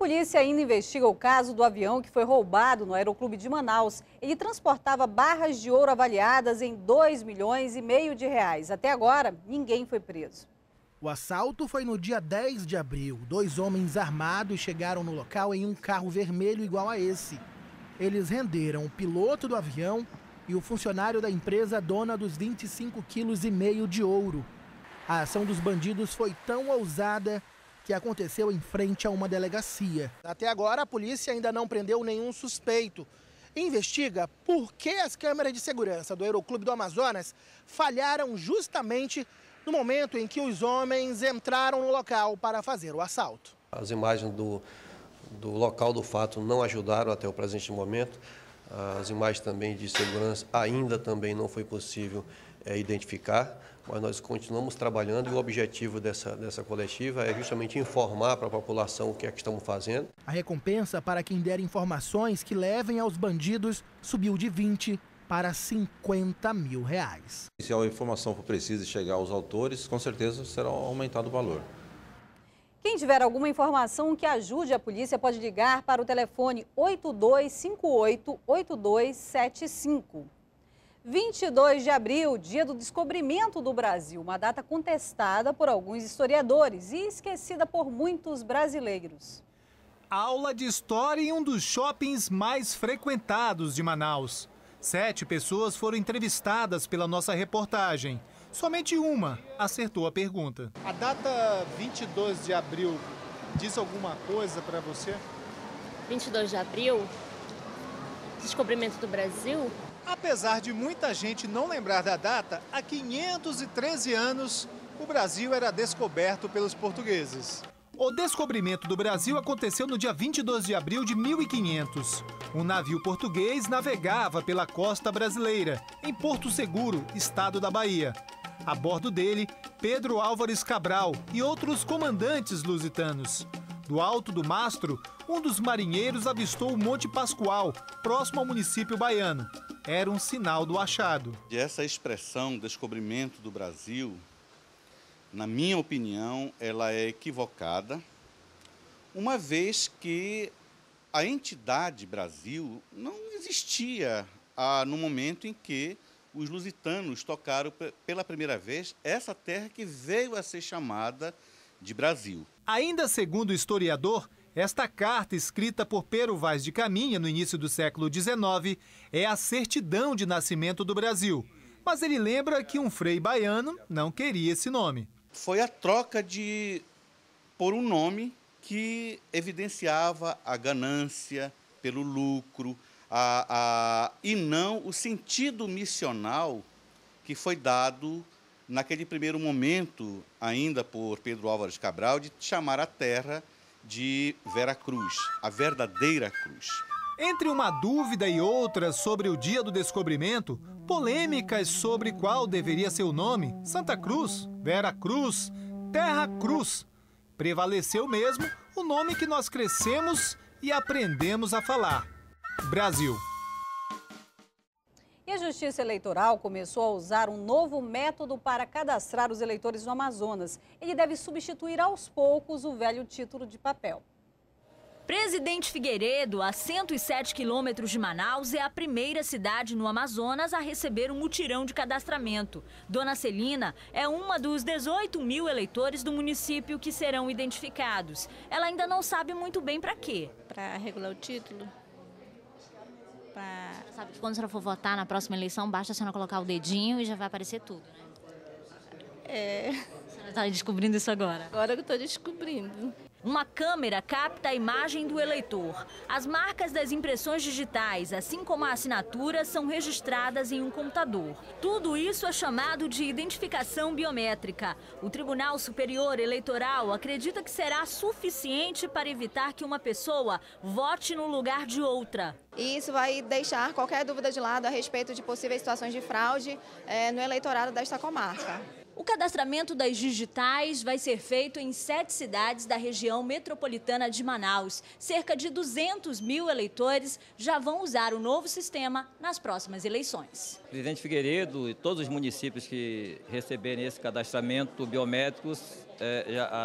polícia ainda investiga o caso do avião que foi roubado no Aeroclube de Manaus. Ele transportava barras de ouro avaliadas em 2,5 milhões de reais. Até agora, ninguém foi preso. O assalto foi no dia 10 de abril. 2 homens armados chegaram no local em um carro vermelho igual a esse. Eles renderam o piloto do avião e o funcionário da empresa dona dos 25,5 quilos de ouro. A ação dos bandidos foi tão ousada que aconteceu em frente a uma delegacia. Até agora, a polícia ainda não prendeu nenhum suspeito. Investiga por que as câmeras de segurança do Aeroclube do Amazonas falharam justamente no momento em que os homens entraram no local para fazer o assalto. As imagens do local do fato não ajudaram até o presente momento. As imagens também de segurança ainda também não foi possível identificar, mas nós continuamos trabalhando e o objetivo dessa coletiva é justamente informar para a população o que é que estamos fazendo. A recompensa para quem der informações que levem aos bandidos subiu de 20 para 50 mil reais. Se a informação for precisa e chegar aos autores, com certeza será aumentado o valor. Quem tiver alguma informação que ajude a polícia pode ligar para o telefone 8258-8275. 22 de abril, dia do descobrimento do Brasil, uma data contestada por alguns historiadores e esquecida por muitos brasileiros. Aula de história em um dos shoppings mais frequentados de Manaus. 7 pessoas foram entrevistadas pela nossa reportagem. Somente uma acertou a pergunta. A data 22 de abril diz alguma coisa para você? 22 de abril? Descobrimento do Brasil? Apesar de muita gente não lembrar da data, há 513 anos o Brasil era descoberto pelos portugueses. O descobrimento do Brasil aconteceu no dia 22 de abril de 1500. Um navio português navegava pela costa brasileira, em Porto Seguro, estado da Bahia. A bordo dele, Pedro Álvares Cabral e outros comandantes lusitanos. Do alto do mastro, um dos marinheiros avistou o Monte Pascoal, próximo ao município baiano. Era um sinal do achado. Essa expressão, descobrimento do Brasil, na minha opinião, ela é equivocada, uma vez que a entidade Brasil não existia no momento em que os lusitanos tocaram pela primeira vez essa terra que veio a ser chamada de Brasil. Ainda segundo o historiador, esta carta escrita por Pero Vaz de Caminha no início do século XIX é a certidão de nascimento do Brasil. Mas ele lembra que um frei baiano não queria esse nome. Foi a troca por um nome que evidenciava a ganância pelo lucro e não o sentido missional que foi dado naquele primeiro momento, ainda por Pedro Álvares Cabral, de chamar a terra de Vera Cruz, a verdadeira cruz. Entre uma dúvida e outra sobre o dia do descobrimento, polêmicas sobre qual deveria ser o nome, Santa Cruz, Vera Cruz, Terra Cruz, prevaleceu mesmo o nome que nós crescemos e aprendemos a falar: Brasil. E a Justiça Eleitoral começou a usar um novo método para cadastrar os eleitores no Amazonas. Ele deve substituir aos poucos o velho título de papel. Presidente Figueiredo, a 107 quilômetros de Manaus, é a primeira cidade no Amazonas a receber um mutirão de cadastramento. Dona Celina é uma dos 18 mil eleitores do município que serão identificados. Ela ainda não sabe muito bem para quê. Para regular o título. Sabe que quando a senhora for votar na próxima eleição, basta a senhora colocar o dedinho e já vai aparecer tudo, né? É. A senhora está descobrindo isso agora? Agora que eu estou descobrindo. Uma câmera capta a imagem do eleitor. As marcas das impressões digitais, assim como a assinatura, são registradas em um computador. Tudo isso é chamado de identificação biométrica. O Tribunal Superior Eleitoral acredita que será suficiente para evitar que uma pessoa vote no lugar de outra. E isso vai deixar qualquer dúvida de lado a respeito de possíveis situações de fraude no eleitorado desta comarca. O cadastramento das digitais vai ser feito em 7 cidades da região metropolitana de Manaus. Cerca de 200 mil eleitores já vão usar o novo sistema nas próximas eleições. Presidente Figueiredo e todos os municípios que receberem esse cadastramento biométrico,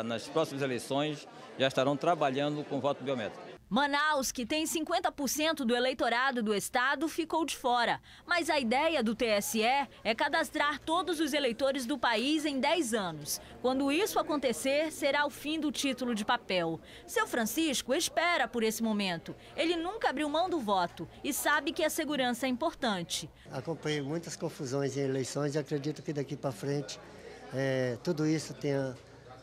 nas próximas eleições, já estarão trabalhando com voto biométrico. Manaus, que tem 50% do eleitorado do estado, ficou de fora. Mas a ideia do TSE é cadastrar todos os eleitores do país em 10 anos. Quando isso acontecer, será o fim do título de papel. Seu Francisco espera por esse momento. Ele nunca abriu mão do voto e sabe que a segurança é importante. Acompanhei muitas confusões em eleições e acredito que daqui para frente tudo isso tenha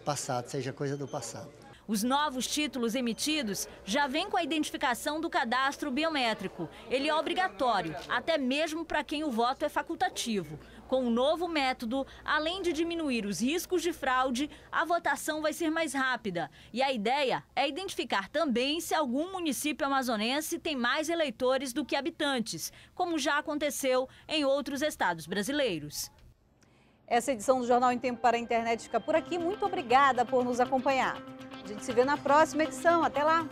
passado, seja coisa do passado. Os novos títulos emitidos já vêm com a identificação do cadastro biométrico. Ele é obrigatório, até mesmo para quem o voto é facultativo. Com o novo método, além de diminuir os riscos de fraude, a votação vai ser mais rápida. E a ideia é identificar também se algum município amazonense tem mais eleitores do que habitantes, como já aconteceu em outros estados brasileiros. Essa edição do Jornal em Tempo para a Internet fica por aqui. Muito obrigada por nos acompanhar. A gente se vê na próxima edição. Até lá!